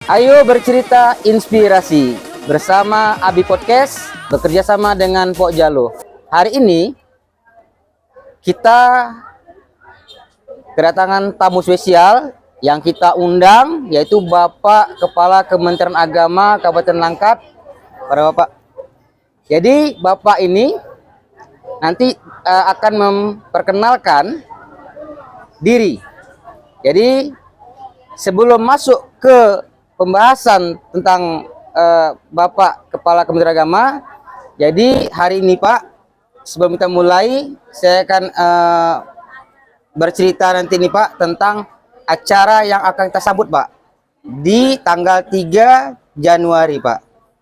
Ayo bercerita inspirasi bersama Abi Podcast bekerja sama dengan Pok Jalo. Hari ini kita kedatangan tamu spesial yang kita undang, yaitu Bapak Kepala Kementerian Agama Kabupaten Langkat. Para Bapak. Jadi Bapak ini nanti akan memperkenalkan diri. Jadi sebelum masuk ke pembahasan tentang Bapak Kepala Kementerian Agama, jadi hari ini Pak, sebelum kita mulai, saya akan bercerita nanti nih Pak tentang acara yang akan kita sambut Pak di tanggal 3 Januari Pak.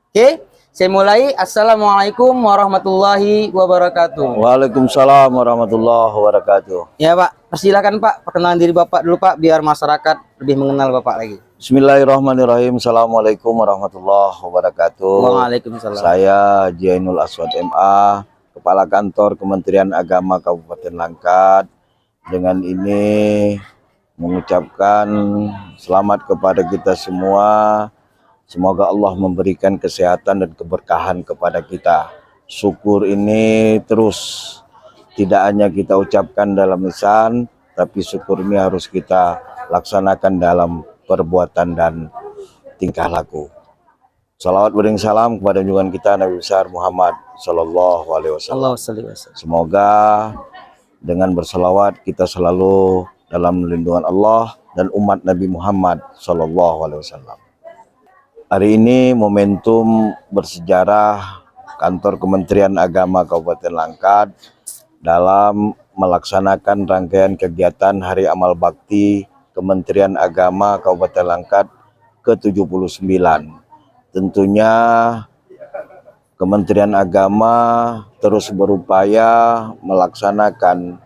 Oke, saya mulai. Assalamualaikum warahmatullahi wabarakatuh. Waalaikumsalam warahmatullahi wabarakatuh. Ya Pak, persilakan Pak, perkenalan diri Bapak dulu Pak, biar masyarakat lebih mengenal Bapak lagi. Bismillahirrahmanirrahim. Assalamualaikum warahmatullahi wabarakatuh. Waalaikumsalam. Saya Jainul Aswad MA, Kepala Kantor Kementerian Agama Kabupaten Langkat. Dengan ini mengucapkan selamat kepada kita semua. Semoga Allah memberikan kesehatan dan keberkahan kepada kita. Syukur ini terus tidak hanya kita ucapkan dalam lisan, tapi syukur ini harus kita laksanakan dalam perbuatan dan tingkah laku. Salawat bering salam kepada junjungan kita Nabi besar Muhammad Sallallahu Alaihi Wasallam. Semoga dengan bersalawat kita selalu dalam lindungan Allah dan umat Nabi Muhammad Sallallahu Alaihi Wasallam. Hari ini momentum bersejarah Kantor Kementerian Agama Kabupaten Langkat dalam melaksanakan rangkaian kegiatan Hari Amal Bakti Kementerian Agama Kabupaten Langkat ke-79. Tentunya Kementerian Agama terus berupaya melaksanakan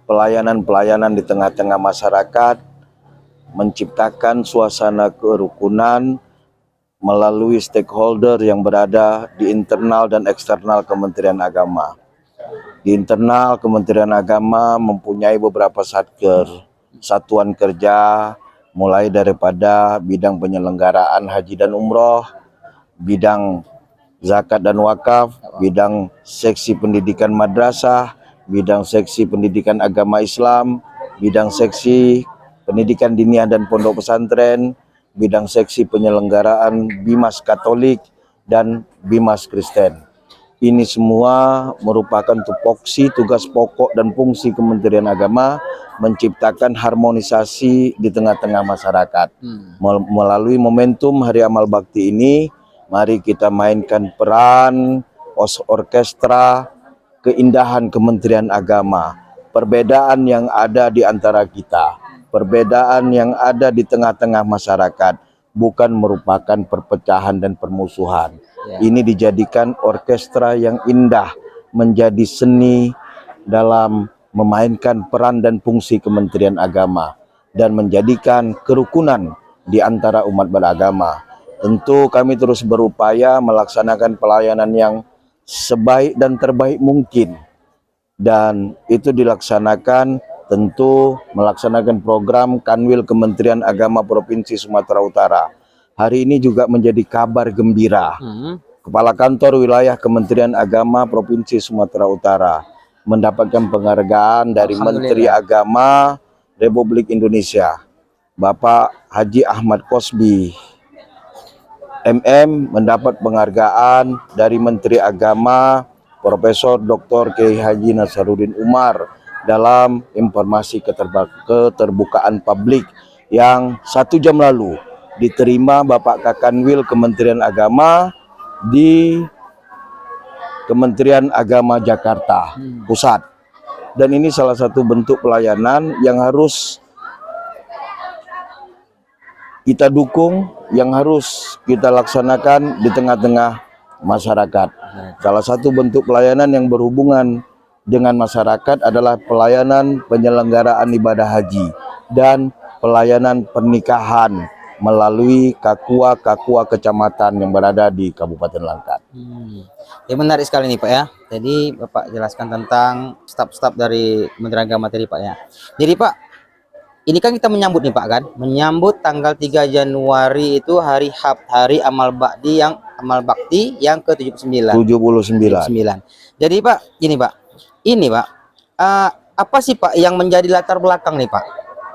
pelayanan-pelayanan di tengah-tengah masyarakat, menciptakan suasana kerukunan melalui stakeholder yang berada di internal dan eksternal Kementerian Agama. Di internal Kementerian Agama mempunyai beberapa satuan kerja, mulai daripada bidang penyelenggaraan haji dan umroh, bidang zakat dan wakaf, bidang seksi pendidikan madrasah, bidang seksi pendidikan agama Islam, bidang seksi pendidikan diniyah dan pondok pesantren, bidang seksi penyelenggaraan Bimas Katolik dan Bimas Kristen. Ini semua merupakan tupoksi, tugas pokok dan fungsi Kementerian Agama menciptakan harmonisasi di tengah-tengah masyarakat. Melalui momentum Hari Amal Bakti ini, mari kita mainkan peran orkestra keindahan Kementerian Agama. Perbedaan yang ada di antara kita, perbedaan yang ada di tengah-tengah masyarakat bukan merupakan perpecahan dan permusuhan. Ini dijadikan orkestra yang indah, menjadi seni dalam memainkan peran dan fungsi Kementerian Agama dan menjadikan kerukunan di antara umat beragama. Tentu kami terus berupaya melaksanakan pelayanan yang sebaik dan terbaik mungkin, dan itu dilaksanakan tentu melaksanakan program Kanwil Kementerian Agama Provinsi Sumatera Utara. Hari ini juga menjadi kabar gembira. Kepala Kantor Wilayah Kementerian Agama Provinsi Sumatera Utara mendapatkan penghargaan dari Menteri Agama Republik Indonesia, Bapak Haji Ahmad Kosbi MM, mendapat penghargaan dari Menteri Agama Profesor Dr. Kiai Haji Nasaruddin Umar dalam informasi keterbukaan publik yang 1 jam lalu diterima Bapak Kakanwil Kementerian Agama di Kementerian Agama Jakarta Pusat. Dan ini salah satu bentuk pelayanan yang harus kita dukung, yang harus kita laksanakan di tengah-tengah masyarakat. Salah satu bentuk pelayanan yang berhubungan dengan masyarakat adalah pelayanan penyelenggaraan ibadah haji dan pelayanan pernikahan melalui kakua kecamatan yang berada di Kabupaten Langkat. Ya, menarik sekali nih Pak ya. Jadi Bapak jelaskan tentang staf-staf dari Kementerian Agama tadi Pak ya. Jadi Pak, ini kan kita menyambut nih Pak kan, menyambut tanggal 3 Januari itu hari hari amal bakti yang ke-79. 79. Jadi Pak, ini Pak, apa sih Pak yang menjadi latar belakang nih Pak?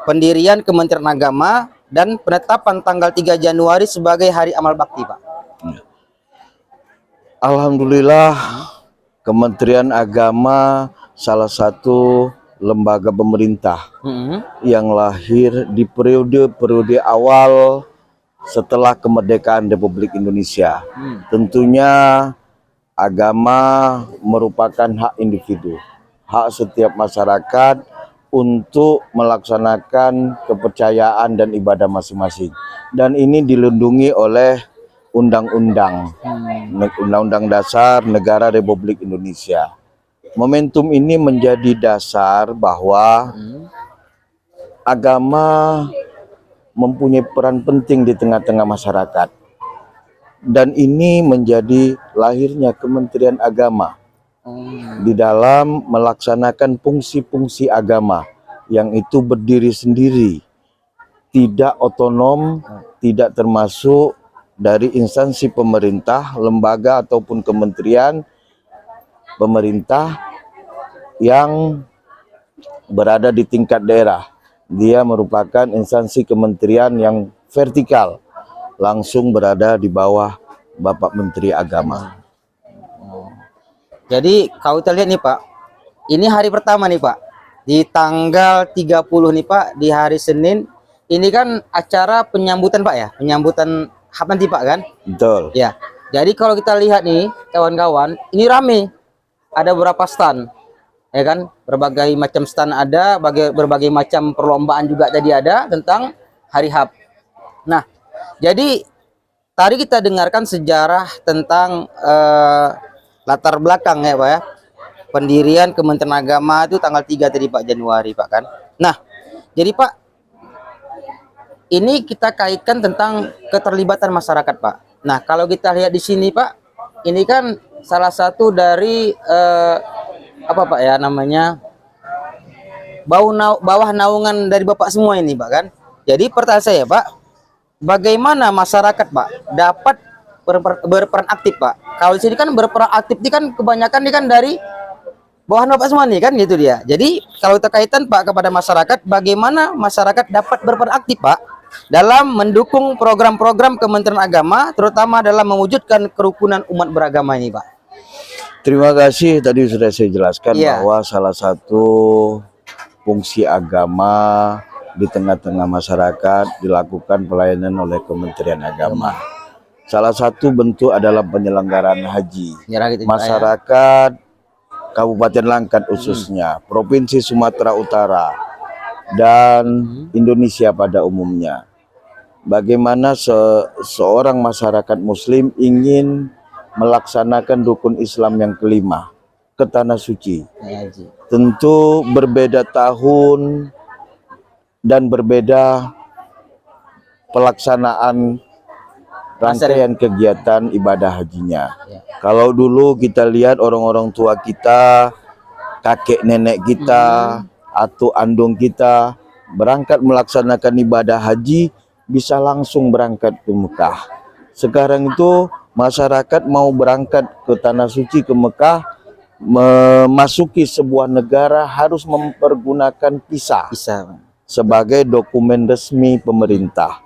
Pendirian Kementerian Agama dan penetapan tanggal 3 Januari sebagai hari amal bakti Pak. Alhamdulillah, Kementerian Agama salah satu lembaga pemerintah yang lahir di periode awal setelah kemerdekaan Republik Indonesia. Tentunya agama merupakan hak individu, hak setiap masyarakat untuk melaksanakan kepercayaan dan ibadah masing-masing. Dan ini dilindungi oleh Undang-Undang Dasar Negara Republik Indonesia. Momentum ini menjadi dasar bahwa agama mempunyai peran penting di tengah-tengah masyarakat. Dan ini menjadi lahirnya Kementerian Agama di dalam melaksanakan fungsi-fungsi agama yang itu berdiri sendiri, tidak otonom, tidak termasuk dari instansi pemerintah, lembaga ataupun kementerian pemerintah yang berada di tingkat daerah. Dia merupakan instansi kementerian yang vertikal, langsung berada di bawah Bapak Menteri Agama. Jadi kalau kita lihat nih Pak, ini hari pertama nih Pak, di tanggal 30 nih Pak, di hari Senin, ini kan acara penyambutan Pak ya, penyambutan HAP nanti Pak kan? Betul. Ya, jadi kalau kita lihat nih kawan-kawan, ini rame, ada beberapa stand, ya kan? Berbagai macam stand ada, berbagai macam perlombaan juga tadi ada tentang hari HAP. Nah, jadi tadi kita dengarkan sejarah tentang latar belakang ya Pak ya, pendirian Kementerian Agama itu tanggal 3 tadi Pak Januari Pak kan. Nah, jadi Pak, ini kita kaitkan tentang keterlibatan masyarakat Pak. Nah, kalau kita lihat di sini Pak, ini kan salah satu dari apa Pak ya namanya, bawah naungan dari Bapak semua ini Pak kan. Jadi pertanyaan saya Pak, bagaimana masyarakat Pak dapat berperan aktif Pak? Kalau di sini kan berperan aktif ini kan kebanyakan ini kan dari bawahan Bapak semua nih kan gitu dia. Jadi kalau kita kaitan Pak kepada masyarakat, bagaimana masyarakat dapat berperan aktif Pak dalam mendukung program-program Kementerian Agama, terutama dalam mewujudkan kerukunan umat beragama ini Pak? Terima kasih, tadi sudah saya jelaskan bahwa salah satu fungsi agama di tengah-tengah masyarakat dilakukan pelayanan oleh Kementerian Agama. Salah satu bentuk adalah penyelenggaraan haji. Masyarakat Kabupaten Langkat khususnya, Provinsi Sumatera Utara, dan Indonesia pada umumnya. Bagaimana seorang masyarakat muslim ingin melaksanakan rukun Islam yang kelima, ke Tanah Suci. Tentu berbeda tahun dan berbeda pelaksanaan rangkaian kegiatan ibadah hajinya. Kalau dulu kita lihat orang-orang tua kita, kakek nenek kita, atau andong kita berangkat melaksanakan ibadah haji bisa langsung berangkat ke Mekah. Sekarang itu masyarakat mau berangkat ke Tanah Suci, ke Mekah, memasuki sebuah negara harus mempergunakan visa sebagai dokumen resmi pemerintah.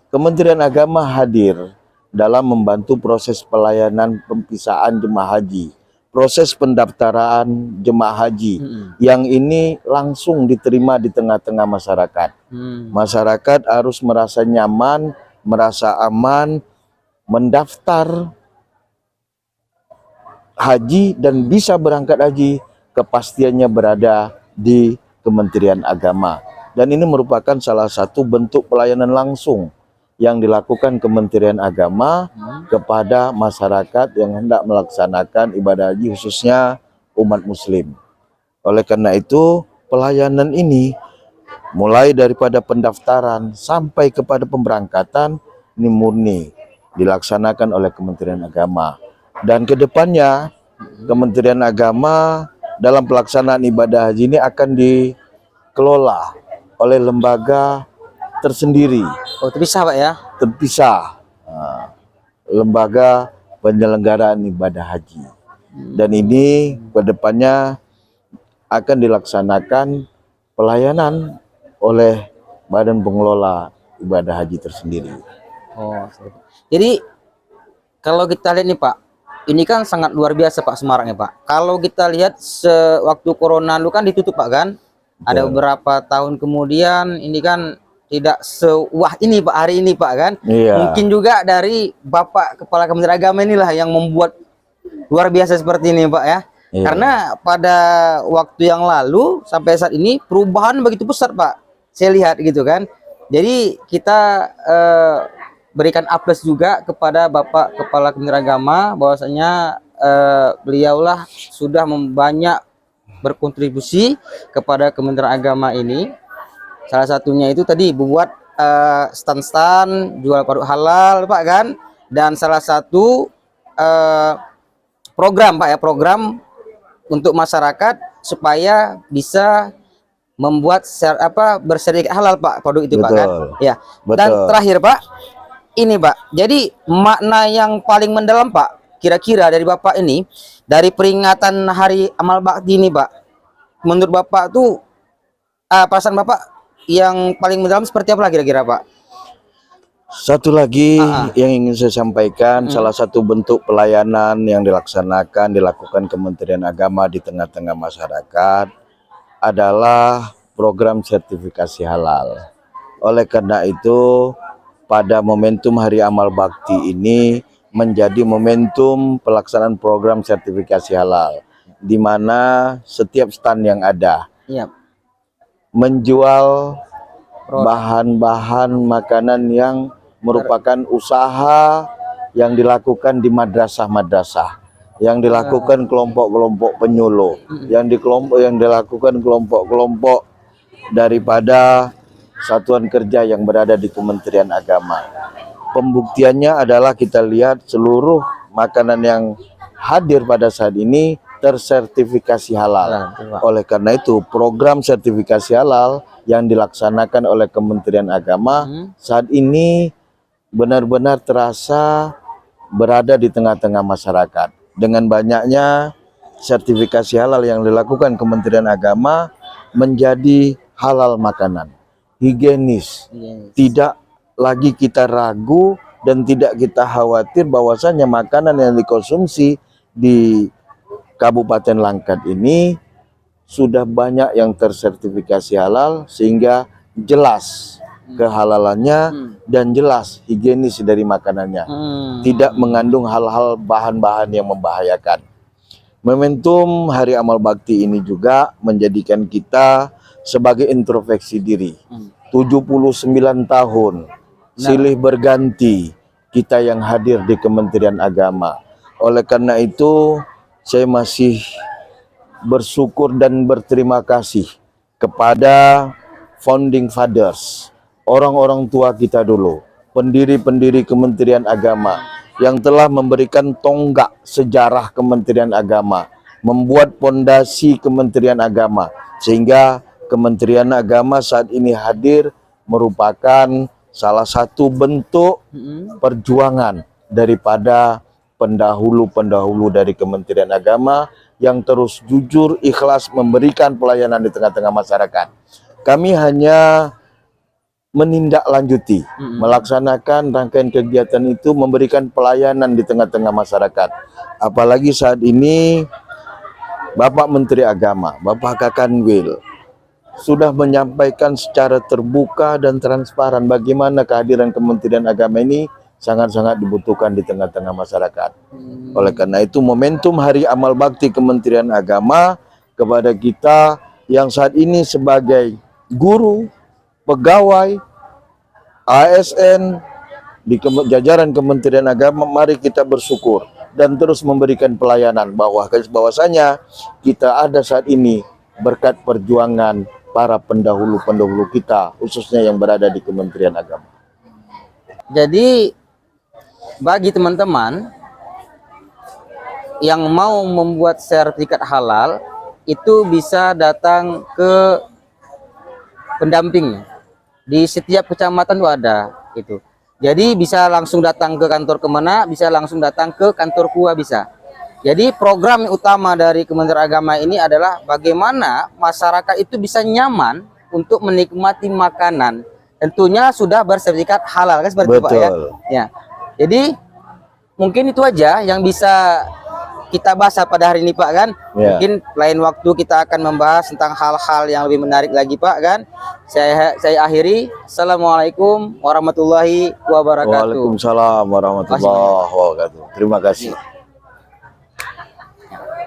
Kementerian Agama hadir dalam membantu proses pelayanan pemvisaan jemaah haji, proses pendaftaran jemaah haji, yang ini langsung diterima di tengah-tengah masyarakat. Masyarakat harus merasa nyaman, merasa aman, mendaftar haji dan bisa berangkat haji, kepastiannya berada di Kementerian Agama. Dan ini merupakan salah satu bentuk pelayanan langsung yang dilakukan Kementerian Agama kepada masyarakat yang hendak melaksanakan ibadah haji, khususnya umat muslim. Oleh karena itu, pelayanan ini mulai daripada pendaftaran sampai kepada pemberangkatan ini murni dilaksanakan oleh Kementerian Agama. Dan kedepannya Kementerian Agama dalam pelaksanaan ibadah haji ini akan dikelola oleh lembaga tersendiri, Oh, itu bisa Pak ya? terpisah. Lembaga penyelenggaraan ibadah haji. Dan ini kedepannya akan dilaksanakan pelayanan oleh Badan Pengelola Ibadah Haji tersendiri. Oh, jadi kalau kita lihat nih Pak, ini kan sangat luar biasa Pak Semarang ya Pak. Kalau kita lihat sewaktu corona dulu kan ditutup Pak kan, ada Betul. beberapa tahun kemudian ini kan tidak sewah ini Pak hari ini Pak kan. Iya. Mungkin juga dari Bapak Kepala Kementerian Agama inilah yang membuat luar biasa seperti ini Pak ya. Iya. Karena pada waktu yang lalu sampai saat ini perubahan begitu besar Pak. Saya lihat gitu kan. Jadi kita berikan aplaus juga kepada Bapak Kepala Kementerian Agama bahwasanya beliaulah sudah banyak berkontribusi kepada Kementerian Agama ini. Salah satunya itu tadi buat stand-stand jual produk halal Pak kan, dan salah satu program Pak ya, program untuk masyarakat supaya bisa membuat bersertifikat halal Pak produk itu Pak kan. Betul. Ya. Betul. Dan terakhir Pak, ini Pak. Jadi makna yang paling mendalam Pak, kira-kira dari Bapak ini dari peringatan Hari Amal Bakti ini Pak. Menurut Bapak tuh perasaan Bapak yang paling mendalam seperti apa kira-kira Pak? Satu lagi yang ingin saya sampaikan, salah satu bentuk pelayanan yang dilakukan Kementerian Agama di tengah-tengah masyarakat adalah program sertifikasi halal. Oleh karena itu, pada momentum Hari Amal Bakti ini menjadi momentum pelaksanaan program sertifikasi halal, di mana setiap stand yang ada menjual bahan-bahan makanan yang merupakan usaha yang dilakukan di madrasah-madrasah, yang dilakukan kelompok-kelompok penyuluh, yang dilakukan kelompok-kelompok daripada satuan kerja yang berada di Kementerian Agama. Pembuktiannya adalah kita lihat seluruh makanan yang hadir pada saat ini tersertifikasi halal. Oleh karena itu, program sertifikasi halal yang dilaksanakan oleh Kementerian Agama saat ini benar-benar terasa berada di tengah-tengah masyarakat. Dengan banyaknya sertifikasi halal yang dilakukan Kementerian Agama menjadi halal makanan, higienis, tidak lagi kita ragu dan tidak kita khawatir bahwasanya makanan yang dikonsumsi di Kabupaten Langkat ini sudah banyak yang tersertifikasi halal sehingga jelas kehalalannya dan jelas higienis dari makanannya, tidak mengandung hal-hal bahan-bahan yang membahayakan. Momentum Hari Amal Bakti ini juga menjadikan kita sebagai introspeksi diri. 79 tahun silih berganti kita yang hadir di Kementerian Agama. Oleh karena itu saya masih bersyukur dan berterima kasih kepada founding fathers, orang-orang tua kita dulu, pendiri-pendiri Kementerian Agama yang telah memberikan tonggak sejarah Kementerian Agama, membuat pondasi Kementerian Agama, sehingga Kementerian Agama saat ini hadir merupakan salah satu bentuk perjuangan daripada pendahulu-pendahulu dari Kementerian Agama yang terus jujur, ikhlas memberikan pelayanan di tengah-tengah masyarakat. Kami hanya menindaklanjuti, melaksanakan rangkaian kegiatan itu, memberikan pelayanan di tengah-tengah masyarakat. Apalagi saat ini Bapak Menteri Agama, Bapak Kakanwil, sudah menyampaikan secara terbuka dan transparan bagaimana kehadiran Kementerian Agama ini sangat-sangat dibutuhkan di tengah-tengah masyarakat. Oleh karena itu momentum Hari Amal Bakti Kementerian Agama kepada kita yang saat ini sebagai guru, pegawai, ASN di jajaran Kementerian Agama, mari kita bersyukur dan terus memberikan pelayanan bahwasanya kita ada saat ini berkat perjuangan para pendahulu-pendahulu kita, khususnya yang berada di Kementerian Agama. Jadi bagi teman-teman yang mau membuat sertifikat halal itu bisa datang ke pendamping di setiap kecamatan itu ada itu. Jadi bisa langsung datang ke kantor Kemenak, bisa langsung datang ke kantor KUA bisa. Jadi program utama dari Kementerian Agama ini adalah bagaimana masyarakat itu bisa nyaman untuk menikmati makanan. Tentunya sudah bersertifikat halal kan seperti itu Pak ya. Betul. Ya. Jadi mungkin itu aja yang bisa kita bahas pada hari ini Pak kan. Ya. Mungkin lain waktu kita akan membahas tentang hal-hal yang lebih menarik lagi Pak kan. Saya akhiri. Assalamualaikum warahmatullahi wabarakatuh. Waalaikumsalam warahmatullahi wabarakatuh. Terima kasih.